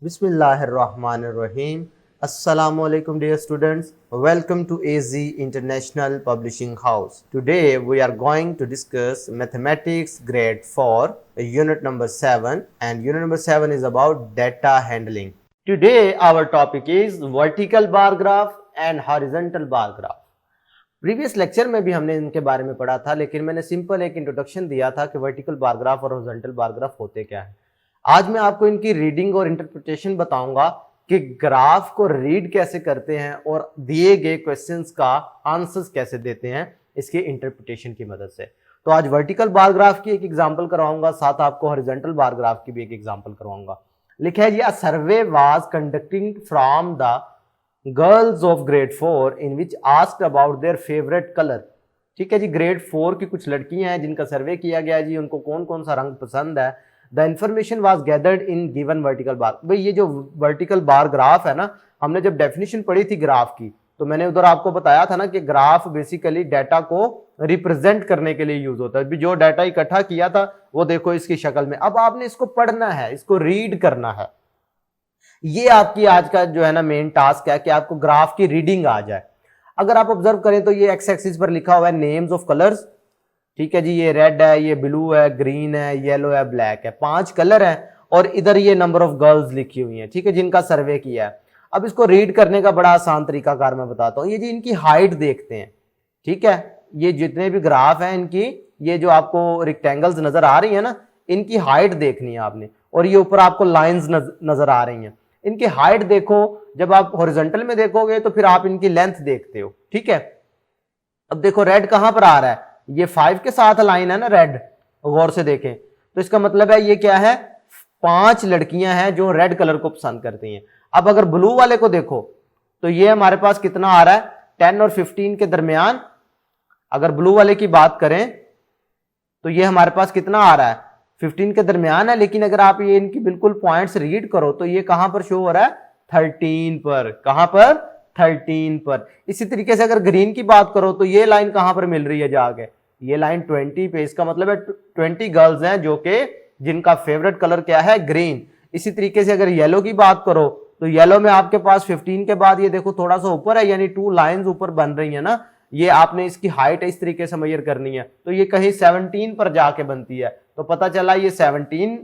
Bismillahirrahmanirrahim. Assalamualaikum dear students. Welcome to AZ International Publishing House. Today we are going to discuss mathematics grade 4 unit number 7 and unit number 7 is about data handling. Today our topic is vertical bar graph and horizontal bar graph. Previous lecture में भी हमने इनके बारे में पढ़ा था, लेकिन मैंने सिंपल एक इंट्रोडक्शन दिया था कि वर्टिकल बार ग्राफ और हॉरिजॉन्टल बार ग्राफ होते क्या है। आज मैं आपको इनकी रीडिंग और इंटरप्रिटेशन बताऊंगा कि ग्राफ को रीड कैसे करते हैं और दिए गए क्वेश्चंस का आंसर्स कैसे देते हैं इसके इंटरप्रिटेशन की मदद से। तो आज वर्टिकल बार ग्राफ की एक एग्जांपल करवाऊंगा, साथ आपको हॉरिजॉन्टल बार ग्राफ की भी एक एग्जांपल करवाऊंगा। लिखा है जी, a survey was conducting from the girls of grade 4 in which asked about their favourite colour. ठीक है जी, ग्रेड 4 की कुछ लड़कियां हैं जिनका सर्वे किया गया है जी, उनको कौन कौन सा रंग पसंद है। The information was gathered in given vertical bar. भाई ये जो वर्टिकल बार ग्राफ है ना, हमने जब डेफिनेशन पढ़ी थी ग्राफ की तो मैंने उधर आपको बताया था ना कि ग्राफ बेसिकली डाटा को रिप्रेजेंट करने के लिए यूज होता है। जो डाटा इकट्ठा किया था वो देखो इसकी शक्ल में। अब आपने इसको पढ़ना है, इसको रीड करना है। ये आपकी आज का जो है ना मेन टास्क है कि आपको ग्राफ की रीडिंग आ जाए। अगर आप ऑब्जर्व करें तो ये एक्स एक्सिस पर लिखा हुआ है नेम्स ऑफ कलर्स। ठीक है जी, ये रेड है, ये ब्लू है, ग्रीन है, येलो है, ब्लैक है, 5 कलर हैं और इधर ये नंबर ऑफ गर्ल्स लिखी हुई हैं, ठीक है, जिनका सर्वे किया है। अब इसको रीड करने का बड़ा आसान तरीकाकार मैं बताता हूं। ये जी इनकी हाइट देखते हैं। ठीक है, ये जितने भी ग्राफ हैं इनकी, ये जो आपको रेक्टेंगल्स नजर आ रही है ना, इनकी हाइट देखनी है आपने। और ये ऊपर आपको लाइंस नजर आ रही हैं, इनकी हाइट देखो। जब आप हॉरिजॉन्टल में देखोगे तो फिर आप इनकी लेंथ देखते हो। ठीक है, अब देखो रेड कहां पर आ रहा है, ये 5 के साथ लाइन है ना रेड, गौर से देखें तो इसका मतलब है ये क्या है, 5 लड़कियां हैं जो रेड कलर को पसंद करती हैं। अब अगर ब्लू वाले को देखो तो ये हमारे पास कितना आ रहा है, 10 और 15 के दरमियान। अगर ब्लू वाले की बात करें तो ये हमारे पास कितना आ रहा है, 15 के दरमियान है। लेकिन अगर आप ये इनकी बिल्कुल पॉइंट्स रीड करो तो ये कहां पर शो हो रहा है, 13 पर। कहां पर, 13 पर। इसी तरीके से अगर ग्रीन की बात करो तो ये लाइन कहां पर मिल रही है जाके, ये लाइन 20 पे। इसका मतलब है 20 गर्ल्स हैं जो कि जिनका फेवरेट कलर क्या है, ग्रीन। इसी तरीके से अगर येलो की बात करो तो येलो में आपके पास 15 के बाद ये देखो थोड़ा सा ऊपर है, यानी 2 लाइंस ऊपर बन रही है ना। ये आपने इसकी हाइट इस तरीके से मेजर करनी है तो ये कहीं 17 पर जाके बनती है। तो पता चला ये 17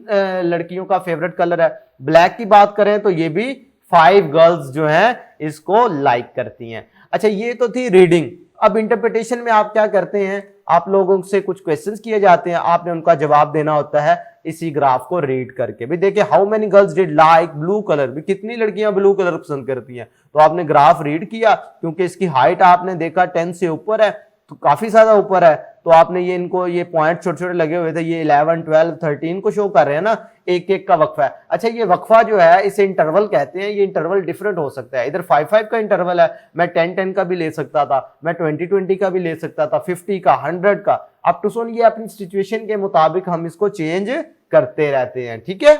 लड़कियों का फेवरेट कलर है। ब्लैक की बात करें तो ये भी 5 गर्ल्स जो हैं इसको लाइक करती हैं। अच्छा, ये तो थी रीडिंग। अब इंटरप्रिटेशन में आप क्या करते हैं, आप लोगों से कुछ क्वेश्चंस किए जाते हैं, आपने उनका जवाब देना होता है इसी ग्राफ को रीड करके। भी देखिए, how many girls did like blue colour, भी कितनी लड़कियां ब्लू कलर पसंद करती हैं। तो आपने ग्राफ रीड किया, क्योंकि इसकी हाइट आपने देखा 10 से ऊपर है तो काफी ज्यादा ऊपर है, तो आपने ये इनको ये पॉइंट छोटे छोटे लगे हुए थे, ये 11, 12, 13 को शो कर रहे हैं ना, एक एक का वक्फा है। अच्छा, ये वक्फा जो है इसे इंटरवल कहते हैं। ये इंटरवल डिफरेंट हो सकता है, इधर 5-5 का इंटरवल है, मैं 10-10 का भी ले सकता था, मैं 20-20 का भी ले सकता था, 50 का, 100 का, अप टू सोन। ये अपनी सिचुएशन के मुताबिक हम इसको चेंज करते रहते हैं। ठीक है,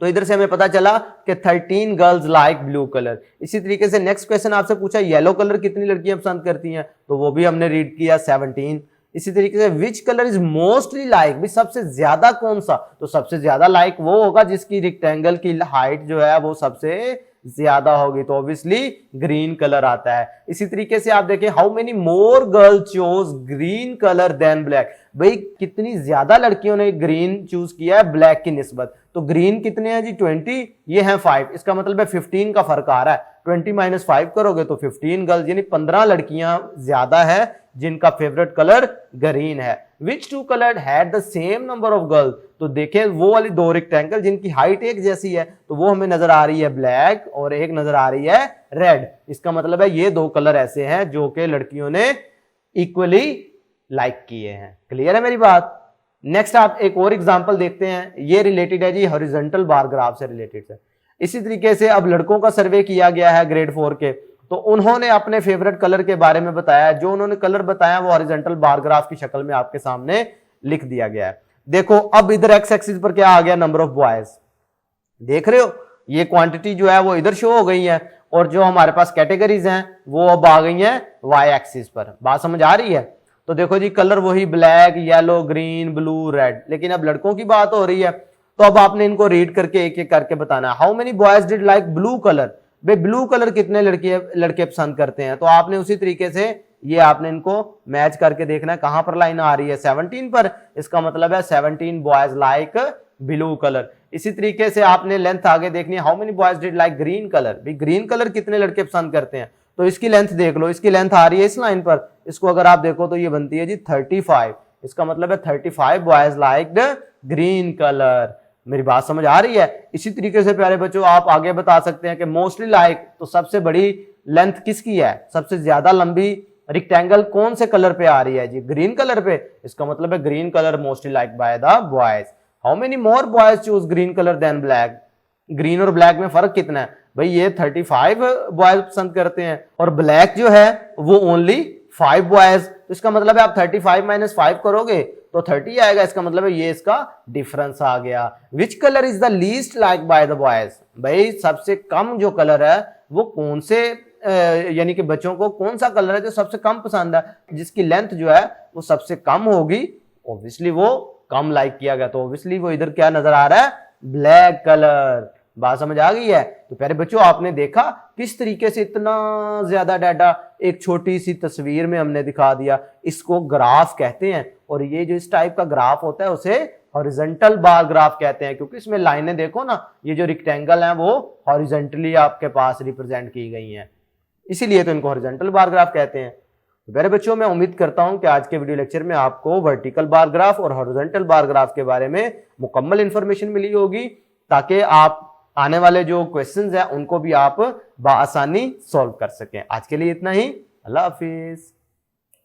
तो इधर से हमें पता चला कि 13 गर्ल्स लाइक ब्लू कलर। इसी तरीके से नेक्स्ट क्वेश्चन आपसे पूछा, येलो कलर कितनी लड़कियां पसंद करती हैं, तो वो भी हमने रीड किया, 17। इसी तरीके से which colour is mostly like, भी सबसे ज्यादा कौन सा, तो सबसे ज्यादा लाइक वो होगा जिसकी रेक्टेंगल की हाइट जो है वो सबसे ज्यादा होगी, तो ऑब्वियसली ग्रीन कलर आता है। इसी तरीके से आप देखें, how many more girl choose green colour than black, भाई कितनी ज्यादा लड़कियों ने ग्रीन चूज किया है ब्लैक की निस्बत। तो ग्रीन कितने हैं जी, 20, ये है 5, इसका मतलब है 15 का फर्क आ रहा है। 20 - 5 करोगे तो 15 गर्ल्स, यानी 15 लड़कियां ज्यादा है जिनका फेवरेट कलर ग्रीन है। विच 2 colour had the same number of girls, तो देखें वो वाली 2 रेक्टेंगल जिनकी हाइट एक जैसी है, तो वो हमें नजर आ रही है ब्लैक और एक नजर आ रही है रेड। इसका मतलब है ये 2 कलर ऐसे हैं जो कि लड़कियों ने इक्वली लाइक किए हैं। क्लियर है मेरी बात। नेक्स्ट आप एक और एग्जांपल देखते हैं, ये रिलेटेड है जी हॉरिजॉन्टल बार ग्राफ से रिलेटेड है। इसी तरीके से अब लड़कों का सर्वे किया गया है ग्रेड 4 के, तो उन्होंने अपने फेवरेट कलर के बारे में बताया। जो उन्होंने कलर बताया वो हॉरिजॉन्टल बार ग्राफ की शक्ल में आपके सामने लिख दिया गया है। देखो, अब इधर एक्स एक्सिस पर क्या आ गया, नंबर ऑफ बॉयज। देख रहे हो, ये क्वांटिटी जो है वो इधर शो हो गई है, और जो हमारे पास कैटेगरीज हैं वो अब आ गई हैं वाई एक्सिस पर। बात समझ आ रही है। तो देखो जी, कलर वही black, yellow, green, blue, red, लेकिन अब लड़कों की बात हो रही है। तो अब आपने इनको रीड करके एक एक करके बताना है। How many boys did like blue colour, भाई ब्लू कलर कितने लड़के पसंद करते हैं, तो आपने उसी तरीके से ये आपने इनको मैच करके देखना है। कहां पर लाइन आ रही है 17 पर, इसका मतलब है 17 बॉयज लाइक ब्लू कलर। इसी तरीके से आपने लेंथ आगे देखनी है। How many boys did like green colour, भाई ग्रीन कलर कितने लड़के पसंद करते हैं, तो इसकी लेंथ देख लो, इसकी लेंथ आ रही है इस लाइन पर, इसको अगर आप देखो तो ये बनती है जी 35, इसका मतलब है 35 boys like the green colour. मेरी बात समझ आ रही है। इसी तरीके से प्यारे बच्चों आप आगे बता सकते हैं कि मोस्टली लाइक, तो सबसे बड़ी लेंथ किसकी है, सबसे ज्यादा लंबी रेक्टेंगल कौन से कलर पे आ रही है जी, ग्रीन कलर पे, इसका मतलब है green colour mostly like by the boys. How many more boys choose green colour than black, green और ब्लैक में फर्क कितना है, भाई ये 35 बॉयज पसंद करते हैं और ब्लैक जो है वो ओनली 5 बॉयज, तो इसका मतलब है आप 35 माइनस 5 करोगे तो 30 आएगा, इसका मतलब है ये इसका डिफरेंस आ गया। Which colour is the least like by the boys, भाई सबसे कम जो कलर है वो कौन से यानी कि बच्चों को कौन सा कलर है जो सबसे कम पसंद है, जिसकी लेंथ जो है वो सबसे कम होगी, ऑब्वियसली वो कम लाइक किया गया, तो ऑब्वियसली वो इधर क्या नजर आ रहा है, ब्लैक कलर। बात समझ आ गई है। तो प्यारे बच्चों आपने देखा किस तरीके से इतना ज्यादा डाटा एक छोटी सी तस्वीर में हमने दिखा दिया, इसको ग्राफ कहते हैं। और ये जो इस टाइप का ग्राफ होता है उसे हॉरिजॉन्टल बार ग्राफ कहते हैं, क्योंकि इसमें लाइनें देखो ना, ये जो रेक्टेंगल हैं वो हॉरिजॉन्टली आपके पास रिप्रेजेंट की गई हैं, इसीलिए तो इनको हॉरिजॉन्टल बार ग्राफ कहते हैं। मेरे बच्चों मैं उम्मीद करता हूं कि आज के वीडियो लेक्चर में आपको वर्टिकल बार ग्राफ और हॉरिजॉन्टल बार ग्राफ के बारे में मुकम्मल इंफॉर्मेशन मिली होगी, ताकि आप आने वाले जो क्वेश्चंस हैं उनको भी आप बआसानी सॉल्व कर सकें। आज के लिए इतना ही, अल्लाह हाफिज।